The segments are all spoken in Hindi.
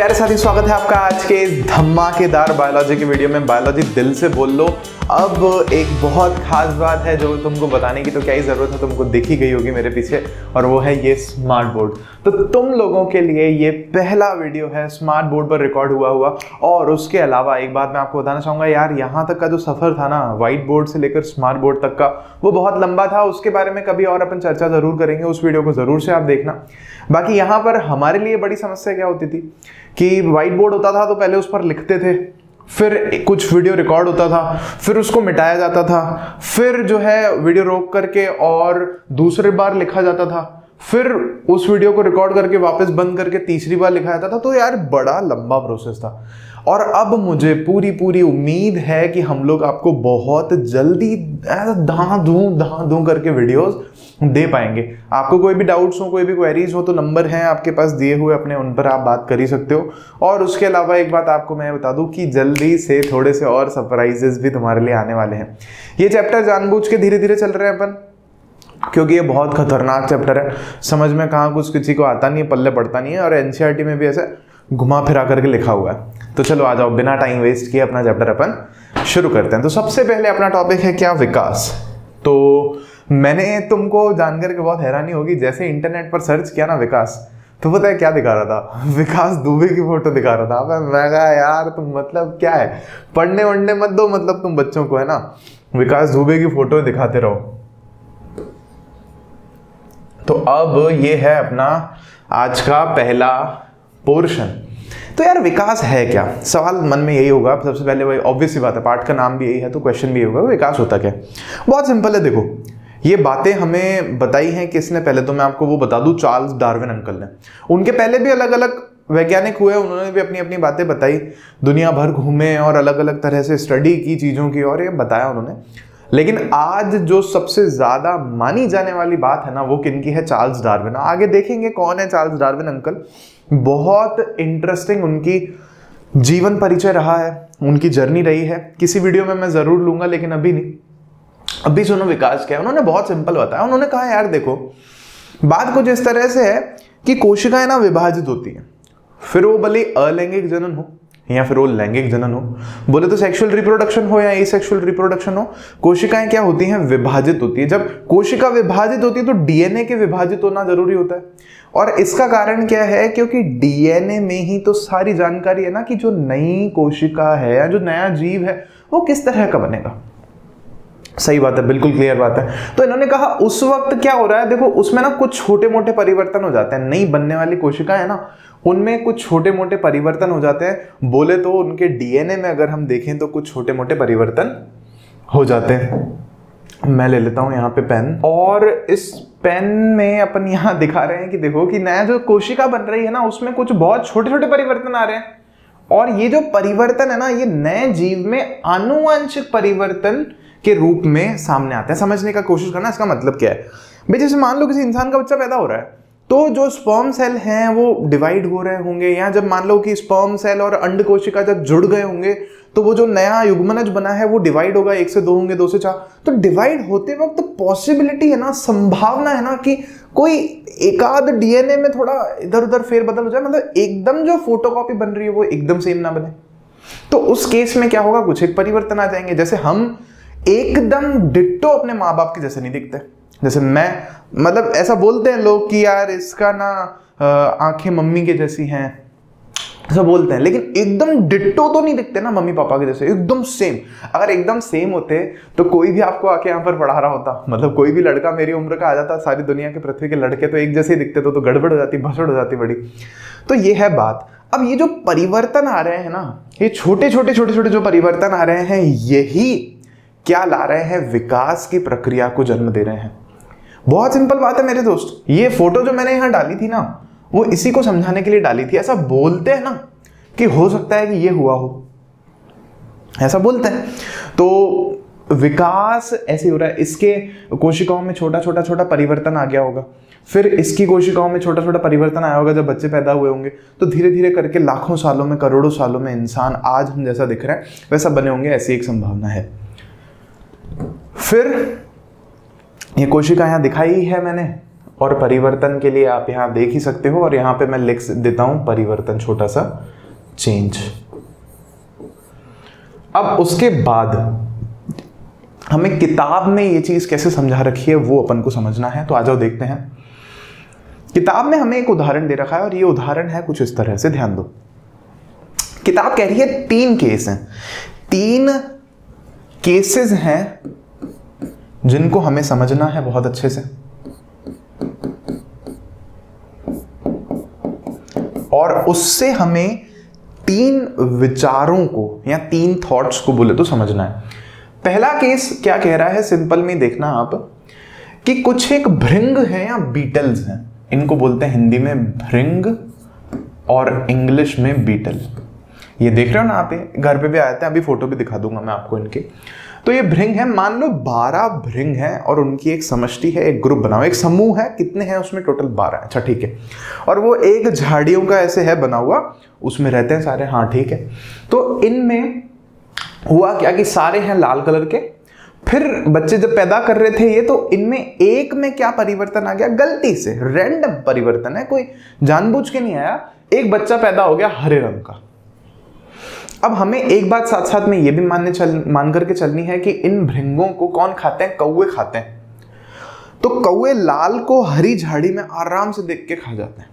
प्यारे साथी, स्वागत है आपका आज के इस धमाकेदार बायोलॉजी की वीडियो में। बायोलॉजी दिल से बोल लो। अब एक बहुत खास बात है जो तुमको बताने की तो क्या ही ज़रूरत है, तुमको दिख ही गई होगी मेरे पीछे, और वो है ये स्मार्ट बोर्ड। तो तुम लोगों के लिए ये पहला वीडियो है स्मार्ट बोर्ड पर रिकॉर्ड हुआ। और उसके अलावा एक बात मैं आपको बताना चाहूँगा यार, यहाँ तक का जो सफ़र था ना, व्हाइट बोर्ड से लेकर स्मार्ट बोर्ड तक का, वो बहुत लंबा था। उसके बारे में कभी और अपन चर्चा ज़रूर करेंगे, उस वीडियो को ज़रूर से आप देखना। बाकी यहाँ पर हमारे लिए बड़ी समस्या क्या होती थी कि व्हाइट बोर्ड होता था तो पहले उस पर लिखते थे, फिर कुछ वीडियो रिकॉर्ड होता था, फिर उसको मिटाया जाता था, फिर जो है वीडियो रोक करके और दूसरी बार लिखा जाता था, फिर उस वीडियो को रिकॉर्ड करके वापस बंद करके तीसरी बार लिखा जाता था। तो यार बड़ा लंबा प्रोसेस था। और अब मुझे पूरी उम्मीद है कि हम लोग आपको बहुत जल्दी धां धूं करके वीडियोस दे पाएंगे। आपको कोई भी डाउट्स हो, कोई भी क्वेरीज हो, तो नंबर हैं आपके पास दिए हुए अपने, उन पर आप बात कर ही सकते हो। और उसके अलावा एक बात आपको मैं बता दूं कि जल्दी से थोड़े से और सरप्राइजेस भी तुम्हारे लिए आने वाले हैं। ये चैप्टर जानबूझ के धीरे धीरे चल रहे हैं अपन, क्योंकि ये बहुत खतरनाक चैप्टर है। समझ में कहाँ कुछ किसी को आता नहीं है, पल्ले पड़ता नहीं है, और एनसीईआरटी में भी ऐसे घुमा फिरा करके लिखा हुआ है। तो चलो आ जाओ, बिना टाइम वेस्ट किए अपना चैप्टर अपन शुरू करते हैं। तो सबसे पहले अपना टॉपिक है क्या, विकास। तो मैंने तुमको जानकर के बहुत हैरानी होगी, जैसे इंटरनेट पर सर्च किया ना विकास, तो पता है क्या दिखा रहा था? विकास दुबे की फोटो दिखा रहा था। मैं कहा यार तुम मतलब क्या है, पढ़ने वढ़ने मत दो, मतलब तुम बच्चों को है ना, विकास दुबे की फोटो दिखाते रहो। तो अब ये है अपना आज का पहला पोर्शन। तो यार विकास है क्या, सवाल मन में यही होगा सबसे पहले। वही ऑब्वियस सी बात है, पाठ का नाम भी यही है तो क्वेश्चन भी यही होगा, विकास होता क्या? बहुत सिंपल है। देखो, ये बातें हमें बताई हैं किसने? पहले तो मैं आपको वो बता दूं, चार्ल्स डार्विन अंकल ने। उनके पहले भी अलग अलग वैज्ञानिक हुए, उन्होंने भी अपनी अपनी बातें बताई, दुनिया भर घूमे और अलग अलग तरह से स्टडी की चीज़ों की, और ये बताया उन्होंने। लेकिन आज जो सबसे ज़्यादा मानी जाने वाली बात है ना, वो किनकी है? Charles Darwin. आगे देखेंगे कौन है चार्ल्स डार्विन अंकल। बहुत इंटरेस्टिंग उनकी जीवन परिचय रहा है, उनकी जर्नी रही है। किसी वीडियो में मैं ज़रूर लूँगा, लेकिन अभी नहीं। अभी सुनो विकास क्या है। उन्होंने बहुत सिंपल बताया। उन्होंने कहा यार देखो, बात कुछ इस तरह से है कि कोशिकाएं ना विभाजित होती हैं, फिर वो भले अलैंगिक जनन हो या फिर वो लैंगिक जनन हो, बोले तो सेक्सुअल रिप्रोडक्शन हो या एसेक्सुअल रिप्रोडक्शन हो, कोशिकाएं क्या होती हैं? विभाजित होती है। जब कोशिका विभाजित होती है तो डीएनए के विभाजित होना जरूरी होता है। और इसका कारण क्या है? क्योंकि डीएनए में ही तो सारी जानकारी है ना कि जो नई कोशिका है या जो नया जीव है वो किस तरह का बनेगा। सही बात है, बिल्कुल क्लियर बात है। तो इन्होंने कहा उस वक्त क्या हो रहा है, देखो उसमें ना कुछ छोटे मोटे परिवर्तन हो जाते हैं। नई बनने वाली कोशिका है ना, उनमें कुछ छोटे मोटे परिवर्तन हो जाते हैं। बोले तो उनके डीएनए में अगर हम देखें तो कुछ छोटे मोटे परिवर्तन हो जाते हैं। मैं ले लेता हूं यहाँ पे पेन, और इस पेन में अपन यहाँ दिखा रहे हैं कि देखो कि नया जो कोशिका बन रही है ना, उसमें कुछ बहुत छोटे छोटे परिवर्तन आ रहे हैं। और ये जो परिवर्तन है ना, ये नए जीव में आनुवंशिक परिवर्तन के रूप में सामने आते हैं। समझने का कोशिश करना, इसका मतलब क्या है भाई? जैसे मान लो किसी इंसान का बच्चा पैदा हो रहा है, तो जो स्पर्म सेल हैं वो डिवाइड हो रहे होंगे, या जब मान लो कि स्पर्म सेल और अंड कोशिका जब जुड़ गए होंगे तो वो जो नया युग्मनज बना है वो डिवाइड होगा, 1 से 2 होंगे, 2 से 4। तो डिवाइड होते वक्त पॉसिबिलिटी है ना, संभावना है ना कि कोई एकाध डीएनए में थोड़ा इधर उधर फेरबदल हो जाए, मतलब एकदम जो फोटोकॉपी बन रही है वो एकदम सेम ना बने। तो उस केस में क्या होगा? कुछ एक परिवर्तन आ जाएंगे। जैसे हम एकदम डिट्टो अपने माँ बाप के जैसे नहीं दिखते। जैसे मैं, मतलब ऐसा बोलते हैं लोग कि यार इसका ना आंखें मम्मी के जैसी हैं, ऐसा बोलते हैं, लेकिन एकदम डिट्टो तो नहीं दिखते ना मम्मी पापा के जैसे, एकदम सेम। अगर एकदम सेम होते तो कोई भी आपको आके यहाँ पर पढ़ा रहा होता, मतलब कोई भी लड़का मेरी उम्र का आ जाता, सारी दुनिया के पृथ्वी के लड़के तो एक जैसे ही दिखते तो गड़बड़ हो जाती, भसड़ हो जाती बड़ी। तो ये है बात। अब ये जो परिवर्तन आ रहे हैं ना, ये छोटे छोटे जो परिवर्तन आ रहे हैं, यही क्या ला रहे हैं? विकास की प्रक्रिया को जन्म दे रहे हैं। बहुत सिंपल बात है मेरे दोस्त। ये फोटो जो मैंने यहां डाली थी ना, वो इसी को समझाने के लिए डाली थी। ऐसा बोलते हैं ना कि हो सकता है कि ये हुआ हो, ऐसा बोलते हैं। तो विकास ऐसे हो रहा है। इसके कोशिकाओं में छोटा परिवर्तन आ गया होगा, फिर इसकी कोशिकाओं में छोटा परिवर्तन आया होगा जब बच्चे पैदा हुए होंगे, तो धीरे धीरे करके लाखों सालों में, करोड़ों सालों में इंसान आज हम जैसा दिख रहे हैं वैसा बने होंगे, ऐसी एक संभावना है। फिर ये कोशिका यहाँ दिखाई है मैंने, और परिवर्तन के लिए आप यहाँ देख ही सकते हो, और यहाँ पे मैं लिख देता हूं परिवर्तन, छोटा सा चेंज। अब उसके बाद हमें किताब में ये चीज कैसे समझा रखी है वो अपन को समझना है। तो आ जाओ देखते हैं। किताब में हमें एक उदाहरण दे रखा है, और ये उदाहरण है कुछ इस तरह से, ध्यान दो। किताब कह रही है 3 केस हैं, 3 केसेस हैं जिनको हमें समझना है बहुत अच्छे से, और उससे हमें 3 विचारों को या 3 थॉट्स को बोले तो समझना है। पहला केस क्या कह रहा है, सिंपल में देखना आप, कि कुछ एक भृंग है या बीटल्स हैं, इनको बोलते हैं हिंदी में भृंग और इंग्लिश में बीटल। ये देख रहे हो ना आप, घर पे भी आए थे, अभी फोटो भी दिखा दूंगा मैं आपको इनके। तो ये भृंग है, मान लो 12 भृंग हैं और उनकी एक समष्टि है, एक ग्रुप बनाओ, एक समूह है, कितने हैं उसमें टोटल 12। अच्छा ठीक है, और वो एक झाड़ियों का ऐसे है बना हुआ, उसमें रहते हैं सारे, हाँ ठीक है। तो इनमें हुआ क्या कि सारे हैं लाल कलर के। फिर बच्चे जब पैदा कर रहे थे ये, तो इनमें एक में क्या परिवर्तन आ गया, गलती से रैंडम परिवर्तन है, कोई जानबूझ के नहीं आया, एक बच्चा पैदा हो गया हरे रंग का। अब हमें एक बात साथ साथ में ये भी मान करके चलनी है कि इन भृंगों को कौन खाते हैं, कौवे खाते हैं। तो कौवे लाल को हरी झाड़ी में आराम से देख के खा जाते हैं।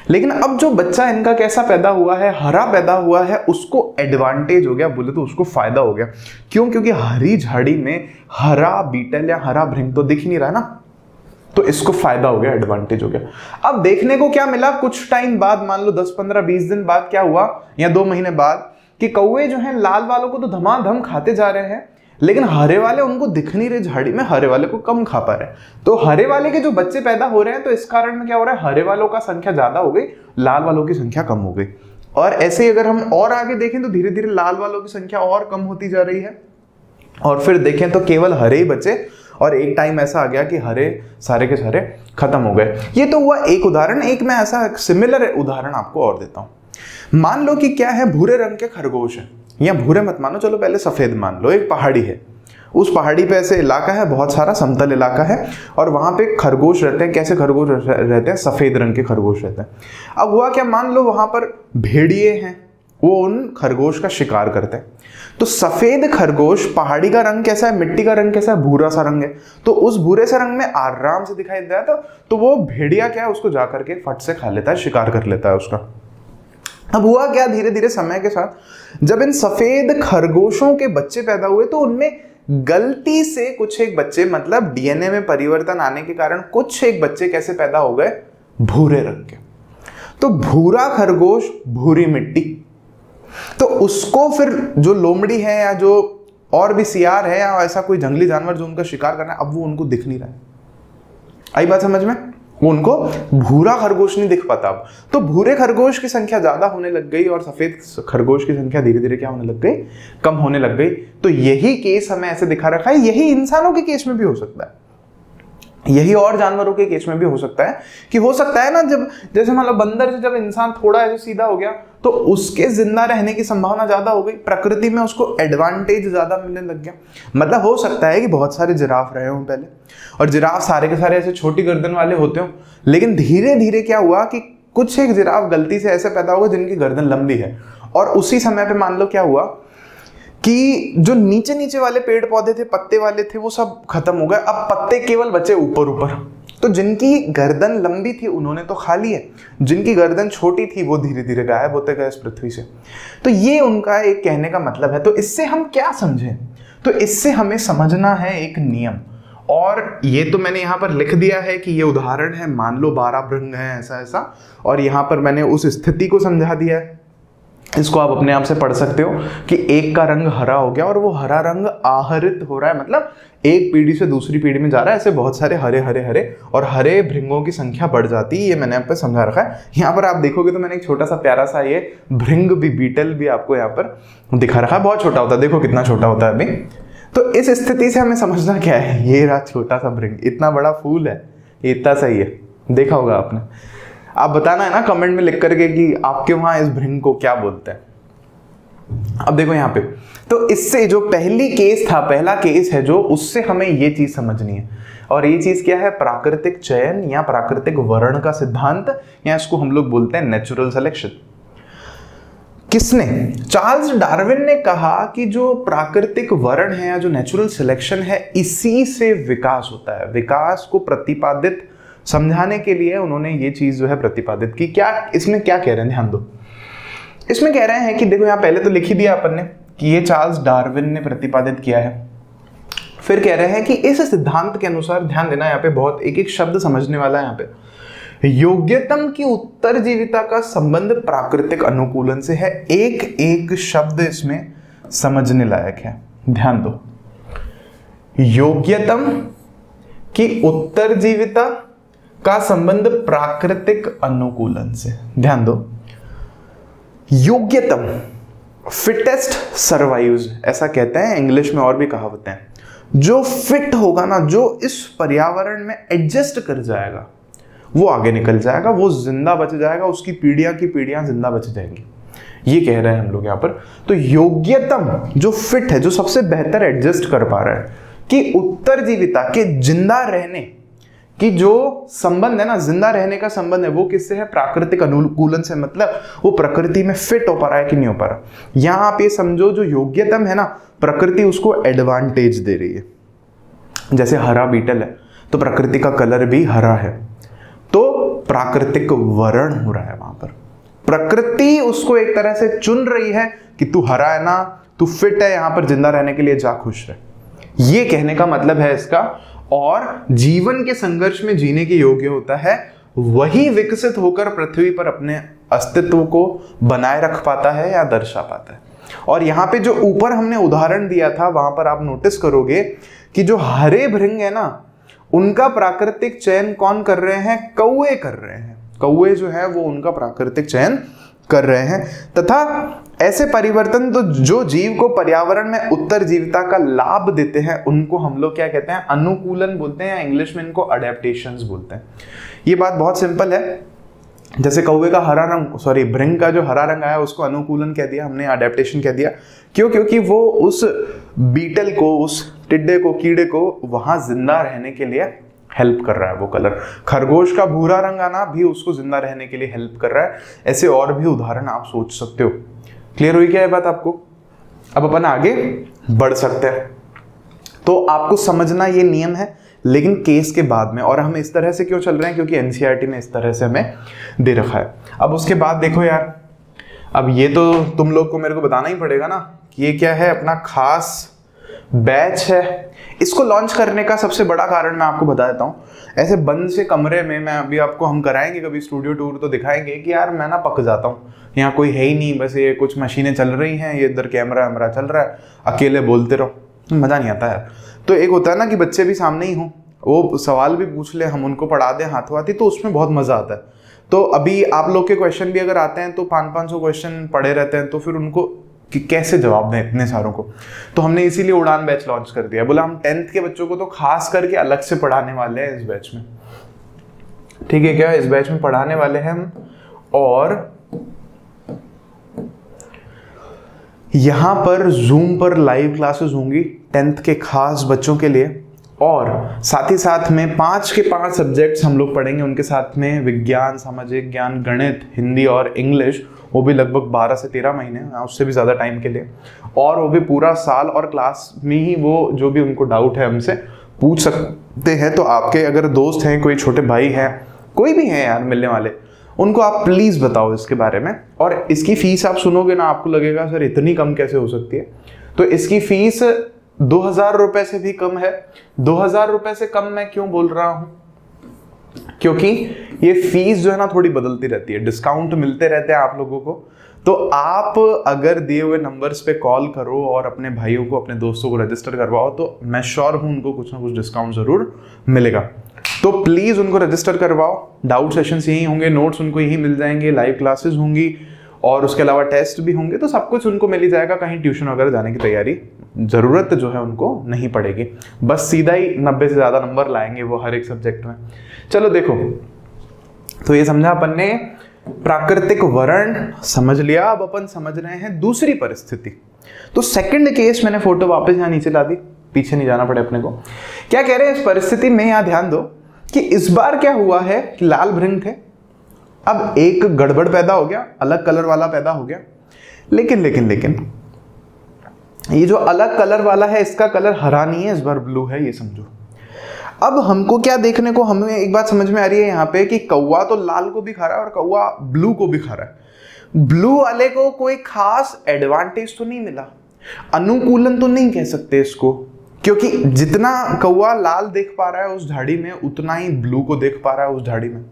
लेकिन अब जो बच्चा इनका कैसा पैदा हुआ है, हरा पैदा हुआ है, उसको एडवांटेज हो गया, बोले तो उसको फायदा हो गया। क्यों? क्योंकि हरी झाड़ी में हरा बीटल या हरा भृंग तो दिख ही नहीं रहा ना, तो इसको फायदा हो गया, एडवांटेज हो गया। अब देखने को क्या मिला, कुछ टाइम बाद, मान लो 10, 15, 20 दिन बाद क्या हुआ, या 2 महीने बाद, कि कौवे जो हैं लाल वालों को तो धमाधम खाते जा रहे हैं, लेकिन हरे वाले उनको दिख नहीं रहे झाड़ी में, हरे वाले को कम खा पा रहे हैं। तो हरे वाले के जो बच्चे पैदा हो रहे हैं, तो इस कारण में क्या हो रहा है, हरे वालों का संख्या ज्यादा हो गई, लाल वालों की संख्या कम हो गई। और ऐसे ही अगर हम और आगे देखें तो धीरे धीरे लाल वालों की संख्या और कम होती जा रही है, और फिर देखें तो केवल हरे ही बचे, और एक टाइम ऐसा आ गया कि हरे सारे के सारे खत्म हो गए। ये तो हुआ एक उदाहरण। एक मैं ऐसा सिमिलर उदाहरण आपको और देता हूं। मान लो कि क्या है, भूरे रंग के खरगोश है, या भूरे मत मानो, चलो पहले सफेद मान लो। एक पहाड़ी है, उस पहाड़ी पे ऐसे इलाका है, बहुत सारा समतल इलाका है, और वहां पे खरगोश रहते हैं। कैसे खरगोश रहते हैं, सफेद रंग के खरगोश रहते हैं। अब हुआ क्या, मान लो वहां पर भेड़िए हैं, वो उन खरगोश का शिकार करते हैं। तो सफेद खरगोश, पहाड़ी का रंग कैसा है, मिट्टी का रंग कैसा है, भूरा सा रंग है, तो उस भूरे से रंग में आराम से दिखाई देता है। तो वो भेड़िया क्या है, उसको जाकर के फट से खा लेता है, शिकार कर लेता है उसका। अब हुआ क्या, धीरे धीरे समय के साथ जब इन सफेद खरगोशों के बच्चे पैदा हुए, तो उनमें गलती से कुछ एक बच्चे, मतलब डीएनए में परिवर्तन आने के कारण कुछ एक बच्चे कैसे पैदा हो गए, भूरे रंग के। तो भूरा खरगोश, भूरी मिट्टी, तो उसको फिर जो लोमड़ी है या जो और भी सियार है या ऐसा कोई जंगली जानवर जो उनका शिकार करना है, अब वो उनको दिख नहीं रहा है। आई बात समझ में? वो उनको भूरा खरगोश नहीं दिख पाता। अब तो भूरे खरगोश की संख्या ज्यादा होने लग गई, और सफेद खरगोश की संख्या धीरे धीरे क्या होने लग गई, कम होने लग गई। तो यही केस हमें ऐसे दिखा रखा है। यही इंसानों के केस में भी हो सकता है, यही और जानवरों के केस में भी हो सकता है। कि हो सकता है ना, जब जैसे मान लो बंदर से जब इंसान थोड़ा ऐसे सीधा हो गया, तो उसके जिंदा रहने की संभावना ज्यादा हो गई, प्रकृति में उसको एडवांटेज ज्यादा मिलने लग गया। मतलब हो सकता है कि बहुत सारे जिराफ रहे हों पहले, और जिराफ सारे के सारे ऐसे छोटी गर्दन वाले होते हों, लेकिन धीरे धीरे क्या हुआ कि कुछ एक जिराफ गलती से ऐसे पैदा हुआ जिनकी गर्दन लंबी है, और उसी समय पे मान लो क्या हुआ कि जो नीचे नीचे वाले पेड़ पौधे थे, पत्ते वाले थे, वो सब खत्म हो गए। अब पत्ते केवल बचे ऊपर ऊपर। तो जिनकी गर्दन लंबी थी उन्होंने तो खा लिए, जिनकी गर्दन छोटी थी वो धीरे धीरे गायब होते गए इस पृथ्वी से। तो ये उनका एक कहने का मतलब है। तो इससे हम क्या समझें, तो इससे हमें समझना है एक नियम, और ये तो मैंने यहाँ पर लिख दिया है कि ये उदाहरण है, मान लो 12 भृंग हैं ऐसा ऐसा, और यहाँ पर मैंने उस स्थिति को समझा दिया है। इसको आप अपने आप से पढ़ सकते हो कि एक का रंग हरा हो गया, और वो हरा रंग आहरित हो रहा है, मतलब एक पीढ़ी से दूसरी पीढ़ी में जा रहा है। ऐसे बहुत सारे हरे हरे हरे और हरे भृंगों की संख्या बढ़ जाती है। ये मैंने आप पे समझा रखा है। यहाँ पर आप देखोगे तो मैंने एक छोटा सा प्यारा सा ये भृंग भी, बीटल भी आपको यहाँ पर दिखा रखा है। बहुत छोटा होता है, देखो कितना छोटा होता है अभी। तो इस स्थिति से हमें समझना क्या है, ये रहा छोटा सा भृंग, इतना बड़ा फूल है, इतना सही है, देखा होगा आपने। आप बताना है ना कमेंट में लिख करके कि आपके वहां इस भृंग को क्या बोलते हैं। अब देखो यहाँ पे, तो इससे जो पहला केस है जो, उससे हमें ये चीज समझनी है, और ये चीज क्या है? प्राकृतिक चयन या प्राकृतिक वर्ण का सिद्धांत, या इसको हम लोग बोलते हैं नेचुरल सिलेक्शन। किसने? चार्ल्स डार्विन ने कहा कि जो प्राकृतिक वर्ण है या जो नेचुरल सिलेक्शन है, इसी से विकास होता है। विकास को प्रतिपादित समझाने के लिए उन्होंने ये चीज जो है प्रतिपादित की। क्या इसमें क्या कह रहे हैं, ध्यान दो। इसमें कह रहे हैं कि देखो, यहाँ पहले तो लिख ही दिया अपन ने कि ये चार्ल्स डार्विन ने प्रतिपादित किया है। फिर कह रहे हैं कि इस सिद्धांत के अनुसार, ध्यान देना यहाँ पे, बहुत एक एक शब्द समझने वाला है यहाँ पे, योग्यतम की उत्तरजीविता का संबंध प्राकृतिक अनुकूलन से है। एक एक शब्द इसमें समझने लायक है, ध्यान दो। योग्यतम की उत्तरजीविता का संबंध प्राकृतिक अनुकूलन से, ध्यान दो। योग्यतम, फिटेस्ट सर्वाइव्स, ऐसा कहते हैं इंग्लिश में, और भी कहावतें हैं। जो फिट होगा ना, जो इस पर्यावरण में एडजस्ट कर जाएगा, वो आगे निकल जाएगा, वो जिंदा बच जाएगा, उसकी पीढ़ियां की पीढ़ियां जिंदा बच जाएंगी। ये कह रहे हैं हम लोग यहाँ पर। तो योग्यतम जो फिट है, जो सबसे बेहतर एडजस्ट कर पा रहा है, कि उत्तरजीविता के जिंदा रहने की जो संबंध है ना, जिंदा रहने का संबंध है, वो किससे है? प्राकृतिक अनुकूलन से। मतलब वो प्रकृति में फिट हो पा रहा है कि नहीं हो पा रहा। यहां आप ये समझो, जो योग्यतम है ना, प्रकृति उसको एडवांटेज दे रही है। जैसे हरा बीटल है तो प्रकृति का कलर भी हरा है, तो प्राकृतिक वर्ण हो रहा है वहां पर। प्रकृति उसको एक तरह से चुन रही है कि तू हरा है ना, तू फिट है, यहां पर जिंदा रहने के लिए जा, खुश रहे। ये कहने का मतलब है इसका। और जीवन के संघर्ष में जीने के योग्य होता है, वही विकसित होकर पृथ्वी पर अपने अस्तित्व को बनाए रख पाता है या दर्शा पाता है। और यहाँ पे जो ऊपर हमने उदाहरण दिया था, वहां पर आप नोटिस करोगे कि जो हरे भृंग है ना, उनका प्राकृतिक चयन कौन कर रहे हैं? कौवे कर रहे हैं। कौवे जो है वो उनका प्राकृतिक चयन कर रहे हैं। तथा ऐसे परिवर्तन तो जो जीव को पर्यावरण में उत्तरजीविता का लाभ देते हैं, उनको हम लोग क्या कहते हैं? अनुकूलन बोलते हैं, या इंग्लिश में इनको अडेप्टेशंस बोलते हैं। ये बात बहुत सिंपल है। जैसे कौवे का हरा रंग, भृंग का जो हरा रंग आया, उसको अनुकूलन कह दिया हमने, अडेप्टेशन कह दिया। क्यों? क्योंकि वो उस बीटल को, उस टिड्डे को, कीड़े को वहां जिंदा रहने के लिए हेल्प कर रहा है वो कलर। खरगोश का भूरा रंग आना भी उसको जिंदा रहने के लिए हेल्प कर रहा है। ऐसे और भी उदाहरण आप सोच सकते हो। क्लियर हुई क्या ये बात आपको? अब अपन आगे बढ़ सकते हैं। तो आपको समझना ये नियम है, लेकिन केस के बाद में। और हम इस तरह से क्यों चल रहे हैं? क्योंकि एनसीईआरटी में इस तरह से हमें दे रखा है। अब उसके बाद देखो यार, अब ये तो तुम लोग को मेरे को बताना ही पड़ेगा ना कि ये क्या है, अपना खास बैच है। इसको लॉन्च करने का सबसे बड़ा कारण मैं आपको बता देता हूँ। ऐसे बंद से कमरे में, मैं अभी आपको, हम कराएंगे कभी स्टूडियो टूर तो दिखाएंगे कि यार मैं ना पक जाता हूँ, यहाँ कोई है ही नहीं, बस ये कुछ मशीनें चल रही हैं, ये इधर कैमरा वैमरा चल रहा है, अकेले बोलते रहो, मज़ा नहीं आता है। तो एक होता है ना कि बच्चे भी सामने ही हों, वो सवाल भी पूछ ले, हम उनको पढ़ा दें हाथों हाथी, तो उसमें बहुत मज़ा आता है। तो अभी आप लोग के क्वेश्चन भी अगर आते हैं तो 500-500 क्वेश्चन पड़े रहते हैं, तो फिर उनको कि कैसे जवाब दें इतने सारों को। तो हमने इसीलिए उड़ान बैच लॉन्च कर दिया। बोला हम 10th के बच्चों को तो खास करके अलग से पढ़ाने वाले हैं इस बैच में, ठीक है क्या? इस बैच में पढ़ाने वाले हैं हम। और यहां पर जूम पर लाइव क्लासेस होंगी 10th के खास बच्चों के लिए, और साथ ही साथ में 5 के 5 सब्जेक्ट्स हम लोग पढ़ेंगे। उनके साथ में विज्ञान, सामाजिक ज्ञान, गणित, हिंदी और इंग्लिश, वो भी लगभग 12 से 13 महीने, उससे भी ज़्यादा टाइम के लिए, और वो भी पूरा साल। और क्लास में ही वो जो भी उनको डाउट है हमसे पूछ सकते हैं। तो आपके अगर दोस्त हैं, कोई छोटे भाई हैं, कोई भी हैं यार मिलने वाले, उनको आप प्लीज़ बताओ इसके बारे में। और इसकी फ़ीस आप सुनोगे ना, आपको लगेगा सर इतनी कम कैसे हो सकती है। तो इसकी फ़ीस 2000 रुपये से भी कम है। 2000 रुपये से कम मैं क्यों बोल रहा हूँ? क्योंकि ये फीस जो है ना थोड़ी बदलती रहती है, डिस्काउंट मिलते रहते हैं आप लोगों को। तो आप अगर दिए हुए नंबर्स पे कॉल करो और अपने भाइयों को, अपने दोस्तों को रजिस्टर करवाओ, तो मैं श्योर हूँ उनको कुछ ना कुछ डिस्काउंट जरूर मिलेगा। तो प्लीज़ उनको रजिस्टर करवाओ। डाउट सेशंस यही होंगे, नोट्स उनको यही मिल जाएंगे, लाइव क्लासेस होंगी, और उसके अलावा टेस्ट भी होंगे। तो सब कुछ उनको मिल ही जाएगा, कहीं ट्यूशन वगैरह जाने की तैयारी ज़रूरत जो है उनको नहीं पड़ेगी। बस सीधा ही 90 से ज़्यादा नंबर लाएंगे वो हर एक सब्जेक्ट में। चलो देखो, तो ये समझा अपन ने प्राकृतिक वर्ण समझ लिया, अब अपन समझ रहे हैं दूसरी परिस्थिति। तो सेकंड केस मैंने फोटो वापस यहां नीचे ला दी, पीछे नहीं जाना पड़े अपने को। क्या कह रहे हैं इस परिस्थिति में, यहां ध्यान दो कि इस बार क्या हुआ है कि लाल भृंग थे, अब एक गड़बड़ पैदा हो गया, अलग कलर वाला पैदा हो गया। लेकिन ये जो अलग कलर वाला है इसका कलर हरा नहीं है, इस बार ब्लू है, ये समझो। अब हमको क्या देखने को, हमें एक बात समझ में आ रही है यहाँ पे कि कौवा तो लाल को भी खा रहा है और कौवा ब्लू को भी खा रहा है। ब्लू वाले को कोई खास एडवांटेज तो नहीं मिला, अनुकूलन तो नहीं कह सकते इसको, क्योंकि जितना कौवा लाल देख पा रहा है उस झाड़ी में उतना ही ब्लू को देख पा रहा है उस झाड़ी में।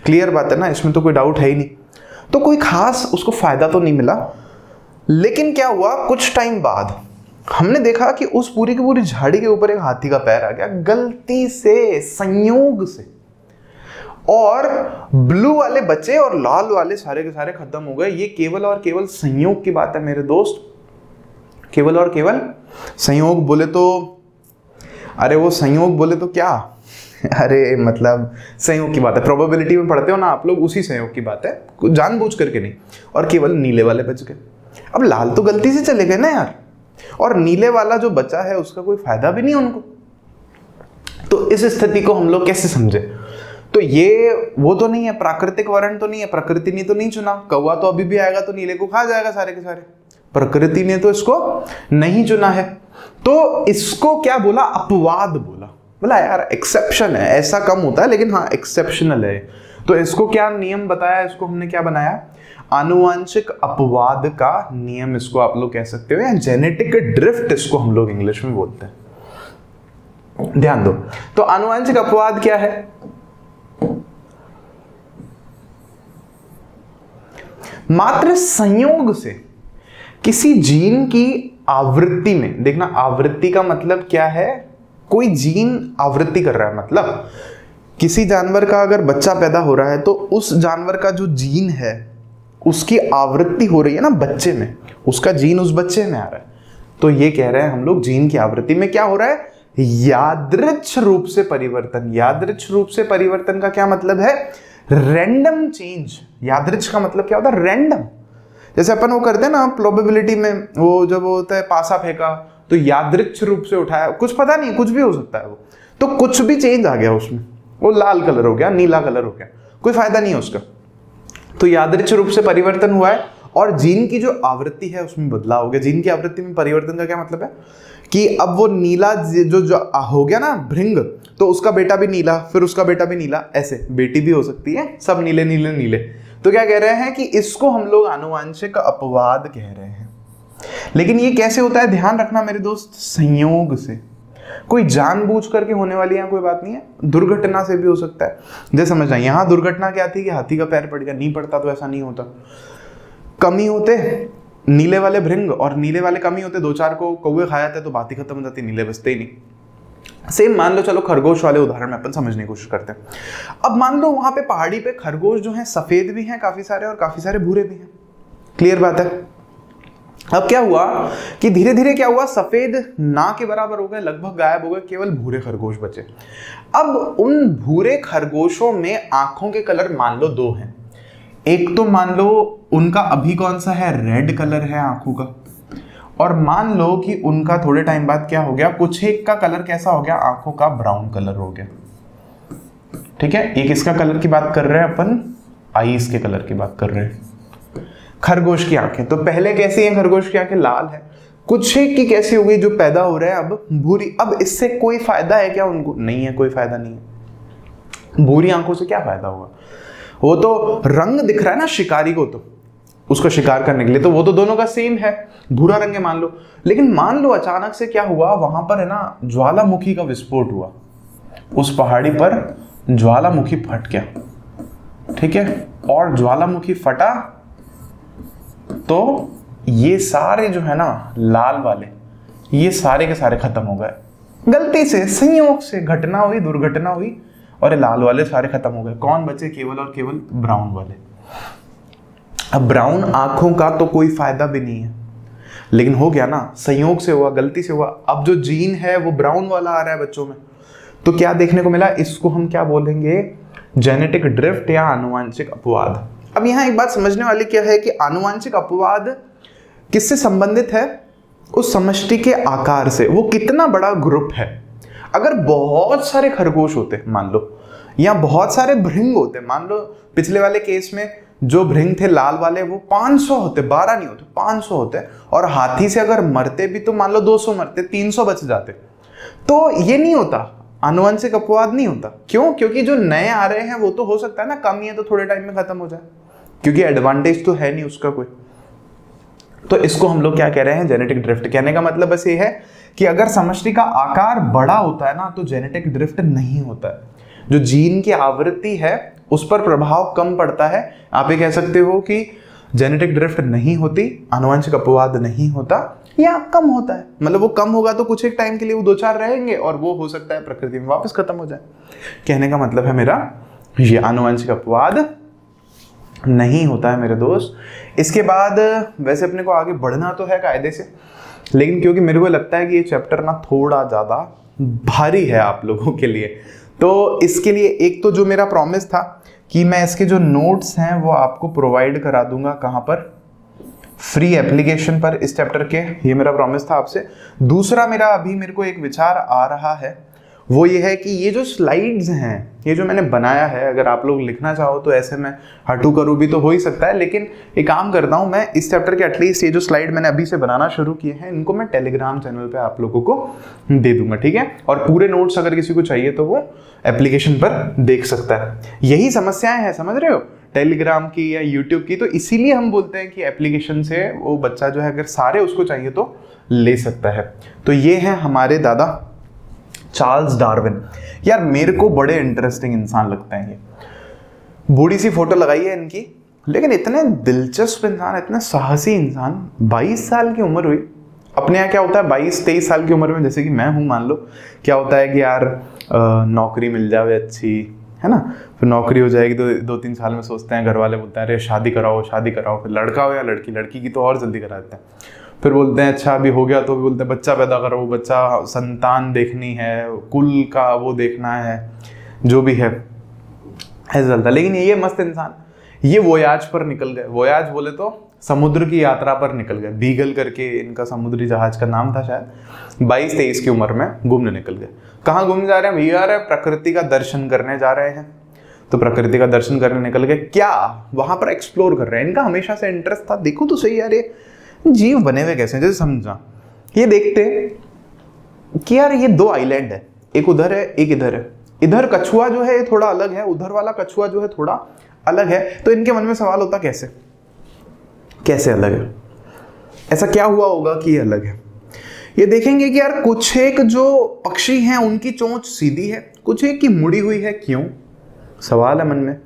क्लियर बात है ना, इसमें तो कोई डाउट है ही नहीं। तो कोई खास उसको फायदा तो नहीं मिला। लेकिन क्या हुआ, कुछ टाइम बाद हमने देखा कि उस पूरी की पूरी झाड़ी के ऊपर एक हाथी का पैर आ गया, गलती से, संयोग से, और ब्लू वाले बचे और लाल वाले सारे के सारे खत्म हो गए। ये केवल और केवल संयोग की बात है मेरे दोस्त, केवल और केवल संयोग। बोले तो अरे वो संयोग बोले तो क्या अरे मतलब संयोग की बात है, प्रोबेबिलिटी में पढ़ते हो ना आप लोग, उसी संयोग की बात है, जानबूझ करके नहीं। और केवल नीले वाले बच गए। अब लाल तो गलती से चले गए ना यार, और नीले वाला जो बचा है उसका कोई फायदा भी नहीं उनको। तो इस स्थिति को हम लोग कैसे समझे? तो ये वो तो नहीं है, प्राकृतिक वर्ण तो नहीं है, प्रकृति ने तो नहीं चुना। कौवा तो अभी भी आएगा तो नीले को खा जाएगा सारे के सारे, प्रकृति ने तो इसको नहीं चुना है। तो इसको क्या बोला, अपवाद बोला यार एक्सेप्शन है, ऐसा कम होता है लेकिन हाँ एक्सेप्शनल है। तो इसको क्या नियम बताया, इसको हमने क्या बनाया, आनुवांशिक अपवाद का नियम इसको आप लोग कह सकते हो, या जेनेटिक ड्रिफ्ट इसको हम लोग इंग्लिश में बोलते हैं। ध्यान दो, तो आनुवांशिक अपवाद क्या है, मात्र संयोग से किसी जीन की आवृत्ति में, देखना आवृत्ति का मतलब क्या है, कोई जीन आवृत्ति कर रहा है, मतलब किसी जानवर का अगर बच्चा पैदा हो रहा है तो उस जानवर का जो जीन है उसकी आवृत्ति हो रही है ना बच्चे में, उसका जीन उस बच्चे में आ रहा है। तो ये कह रहे हैं हम लोग जीन की आवृत्ति में क्या हो रहा है, यादृच्छ रूप से परिवर्तन। यादृच्छ रूप से परिवर्तन का क्या मतलब है, रैंडम चेंज। यादृच्छ का मतलब क्या होता है, रैंडम। जैसे अपन वो करते हैं ना प्रोबेबिलिटी में, वो जब होता है पासा फेंका तो यादृच्छ रूप से उठाया, कुछ पता नहीं, कुछ भी हो सकता है वो, तो कुछ भी चेंज आ गया उसमें, वो लाल कलर हो गया, नीला कलर हो गया, कोई फायदा नहीं है उसका। तो यादृच्छ रूप से परिवर्तन हुआ है और जीन की जो आवृत्ति है उसमें बदलाव हो गया। जीन की आवृत्ति में परिवर्तन का क्या मतलब है कि अब वो नीला जो हो गया ना भृंग, तो उसका बेटा भी नीला, फिर उसका बेटा भी नीला, ऐसे बेटी भी हो सकती है, सब नीले नीले नीले। तो क्या कह रहे हैं कि इसको हम लोग आनुवांशिक अपवाद कह रहे हैं। लेकिन ये कैसे होता है, ध्यान रखना मेरे दोस्त, संयोग से, कोई जानबूझ करके होने वाली यहाँ कोई बात नहीं है, दुर्घटना से भी हो सकता है। जैसे समझना, यहाँ दुर्घटना क्या थी कि हाथी का पैर पड़ गया, नहीं पड़ता तो ऐसा नहीं होता। कमी होते नीले वाले भृंग और नीले वाले कमी होते, दो चार को कौवे खा जाते तो बात ही खत्म हो जाती, नीले बचते ही नहीं। सेम मान लो, चलो खरगोश वाले उदाहरण में अपन समझने की कोशिश करते हैं। अब मान लो वहां पे पहाड़ी पे खरगोश जो है सफेद भी हैं काफी सारे और काफी सारे भूरे भी हैं, क्लियर बात है। अब क्या हुआ कि धीरे धीरे क्या हुआ, सफेद ना के बराबर हो गए, लगभग गायब हो गए, केवल भूरे खरगोश बचे। अब उन भूरे खरगोशों में आंखों के कलर मान लो दो हैं। एक तो मान लो उनका अभी कौन सा है, रेड कलर है आंखों का, और मान लो कि उनका थोड़े टाइम बाद क्या हो गया, कुछ एक का कलर कैसा हो गया, आंखों का ब्राउन कलर हो गया। ठीक है, एक इसका कलर की बात कर रहे हैं अपन, आईज के कलर की बात कर रहे हैं। खरगोश की आंखें तो पहले कैसी हैं, खरगोश की आंखें लाल है, कुछ एक की कैसी हो गई, जो पैदा हो रहे हैं अब भूरी। अब इससे कोई फायदा है क्या उनको, नहीं है, कोई फायदा नहीं है। भूरी आंखों से क्या फायदा होगा, वो तो रंग दिख रहा है ना शिकारी को, तो उसको शिकार करने के लिए, तो वो तो दोनों का सेम है, भूरा रंग है मान लो। लेकिन मान लो अचानक से क्या हुआ, वहां पर है ना ज्वालामुखी का विस्फोट हुआ, उस पहाड़ी पर ज्वालामुखी फट गया, ठीक है, और ज्वालामुखी फटा तो ये सारे जो है ना लाल वाले, ये सारे के सारे खत्म हो गए, गलती से, संयोग से, घटना हुई, दुर्घटना हुई, और ये लाल वाले सारे खत्म हो गए। कौन बचे, केवल और केवल ब्राउन वाले। अब ब्राउन आंखों का तो कोई फायदा भी नहीं है, लेकिन हो गया ना, संयोग से हुआ, गलती से हुआ। अब जो जीन है वो ब्राउन वाला आ रहा है बच्चों में, तो क्या देखने को मिला, इसको हम क्या बोलेंगे, जेनेटिक ड्रिफ्ट या आनुवांशिक अपवाद। अब यहाँ एक बात समझने वाली क्या है कि आनुवांशिक अपवाद किससे संबंधित है? उस समष्टि के आकार से, वो कितना बड़ा ग्रुप है। अगर बहुत सारे खरगोश होते मान लो, या बहुत सारे भृंग होते, मान लो पिछले वाले केस में जो भृंग थे लाल वाले वो 500 होते, 12 नहीं होते 500 होते, और हाथी से अगर मरते भी तो मान लो 200 मरते, 300 बच जाते, तो ये नहीं होता, आनुवंशिक अपवाद नहीं होता। क्यों? क्योंकि जो नए आ रहे हैं वो तो हो सकता है ना कम ही है तो थोड़े टाइम में खत्म हो जाए, क्योंकि एडवांटेज तो है नहीं उसका कोई। तो इसको हम लोग क्या कह रहे हैं? Genetic drift. कहने का मतलब बस ये है कि अगर समष्टि का आकार बड़ा होता है ना तो जेनेटिक ड्रिफ्ट नहीं होता है। जो जीन की आवृत्ति है उस पर प्रभाव कम पड़ता है। आप ये कह सकते हो कि जेनेटिक ड्रिफ्ट नहीं होती, आनुवंशिक अपवाद नहीं होता, या कम होता है। मतलब वो कम होगा तो कुछ एक टाइम के लिए वो 2-4 रहेंगे और वो हो सकता है प्रकृति में वापस खत्म हो जाए। कहने का मतलब है मेरा ये आनुवंशिक अपवाद नहीं होता है मेरे दोस्त। इसके बाद वैसे अपने को आगे बढ़ना तो है कायदे से, लेकिन क्योंकि मेरे को लगता है कि ये चैप्टर ना थोड़ा ज़्यादा भारी है आप लोगों के लिए, तो इसके लिए एक तो जो मेरा प्रॉमिस था कि मैं इसके जो नोट्स हैं वो आपको प्रोवाइड करा दूंगा। कहाँ पर? फ्री एप्लीकेशन पर इस चैप्टर के, ये मेरा प्रॉमिस था आपसे। दूसरा मेरा अभी मेरे को एक विचार आ रहा है, वो ये है कि ये जो स्लाइड्स हैं, ये जो मैंने बनाया है, अगर आप लोग लिखना चाहो तो ऐसे मैं हटू करूँ भी तो हो ही सकता है, लेकिन एक काम करता हूँ मैं इस चैप्टर के एटलीस्ट ये जो स्लाइड मैंने अभी से बनाना शुरू किए हैं इनको मैं टेलीग्राम चैनल पे आप लोगों को दे दूंगा, ठीक है? और पूरे नोट्स अगर किसी को चाहिए तो वो एप्लीकेशन पर देख सकता है। यही समस्याएं हैं, समझ रहे हो, टेलीग्राम की या यूट्यूब की। तो इसीलिए हम बोलते हैं कि एप्लीकेशन से वो बच्चा जो है अगर सारे उसको चाहिए तो ले सकता है। तो ये है हमारे दादा चार्ल्स डार्विन। यार मेरे को बड़े इंटरेस्टिंग इंसान लगते हैं ये। बूढ़ी सी फोटो लगाई है इनकी, लेकिन इतने दिलचस्प इंसान, इतने साहसी इंसान। 22 साल की उम्र हुई। अपने यहाँ क्या होता है 22-23 साल की उम्र में, जैसे कि मैं हूँ मान लो, क्या होता है कि यार नौकरी मिल जावे अच्छी, है ना, फिर नौकरी हो जाएगी तो 2-3 साल में सोचते हैं, घर वाले बोलते हैं अरे शादी कराओ शादी कराओ, फिर लड़का हो या लड़की, लड़की की तो और जल्दी करा देते हैं। फिर बोलते हैं अच्छा अभी हो गया तो बोलते हैं बच्चा पैदा करो, बच्चा संतान देखनी है, कुल का वो देखना है, जो भी है ऐसा चलता। लेकिन ये मस्त इंसान ये वोयाज पर निकल गए। वोयाज बोले तो समुद्र की यात्रा पर निकल गए। बीगल करके इनका समुद्री जहाज का नाम था शायद। 22-23 की उम्र में घूमने निकल गए। कहाँ घूमने जा रहे हैं भैया? अरे प्रकृति का दर्शन करने जा रहे हैं। तो प्रकृति का दर्शन करने निकल गए, क्या वहां पर एक्सप्लोर कर रहे हैं। इनका हमेशा से इंटरेस्ट था। देखो तो सही यार ये जीव बने हुए कैसे, जैसे समझा ये देखते कि यार ये 2 आइलैंड है, एक उधर है एक इधर है। इधर कछुआ जो है ये थोड़ा अलग है, उधर वाला कछुआ जो है थोड़ा अलग है। तो इनके मन में सवाल होता कैसे कैसे अलग है, ऐसा क्या हुआ होगा कि ये अलग है। ये देखेंगे कि यार कुछ एक जो पक्षी हैं उनकी चोंच सीधी है, कुछ एक की मुड़ी हुई है, क्यों? सवाल है मन में।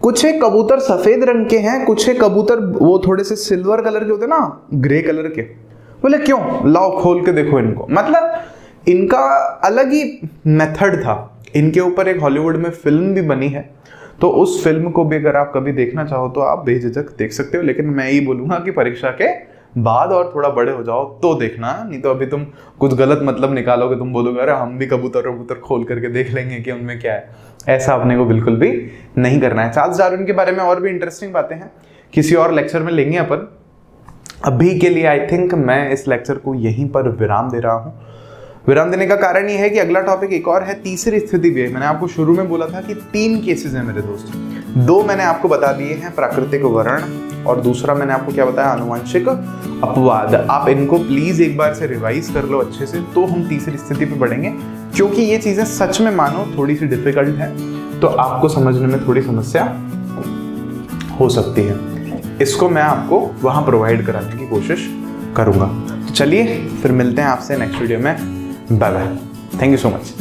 कुछ एक कबूतर सफेद रंग के हैं, कुछ एक कबूतर वो थोड़े से सिल्वर कलर के होते ना, ग्रे कलर के। बोले क्यों? लाओ खोल के देखो इनको। मतलब इनका अलग ही मेथड था। इनके ऊपर एक हॉलीवुड में फिल्म भी बनी है, तो उस फिल्म को भी अगर आप कभी देखना चाहो तो आप बेझिझक देख सकते हो। लेकिन मैं यही बोलूंगा कि परीक्षा के बाद और थोड़ा बड़े हो जाओ तो देखना, नहीं तो अभी तुम कुछ गलत मतलब निकालोगे, तुम बोलोगे अरे हम भी कबूतर खोल करके देख लेंगे कि उनमें क्या है। ऐसा अपने को बिल्कुल भी नहीं करना है। चार्ल्स डार्विन के बारे में और भी इंटरेस्टिंग बातें हैं, किसी और लेक्चर में लेंगे अपन। अभी के लिए आई थिंक मैं इस लेक्चर को यहीं पर विराम दे रहा हूँ। विराम देने का कारण ये है कि अगला टॉपिक एक और है, तीसरी स्थिति भी है। मैंने आपको शुरू में बोला था कि 3 केसेस हैं मेरे दोस्त। 2 मैंने आपको बता दिए हैं, प्राकृतिक वर्ण, और दूसरा मैंने आपको क्या बताया, आनुवंशिक अपवाद। आप इनको प्लीज एक बार से रिवाइज कर लो अच्छे से, तो हम तीसरी स्थिति पे बढ़ेंगे। क्योंकि ये चीजें सच में मानो थोड़ी सी डिफिकल्ट है, तो आपको समझने में थोड़ी समस्या हो सकती है। इसको मैं आपको वहां प्रोवाइड कराने की कोशिश करूंगा। तो चलिए फिर मिलते हैं आपसे नेक्स्ट वीडियो में। Bye bye, thank you so much.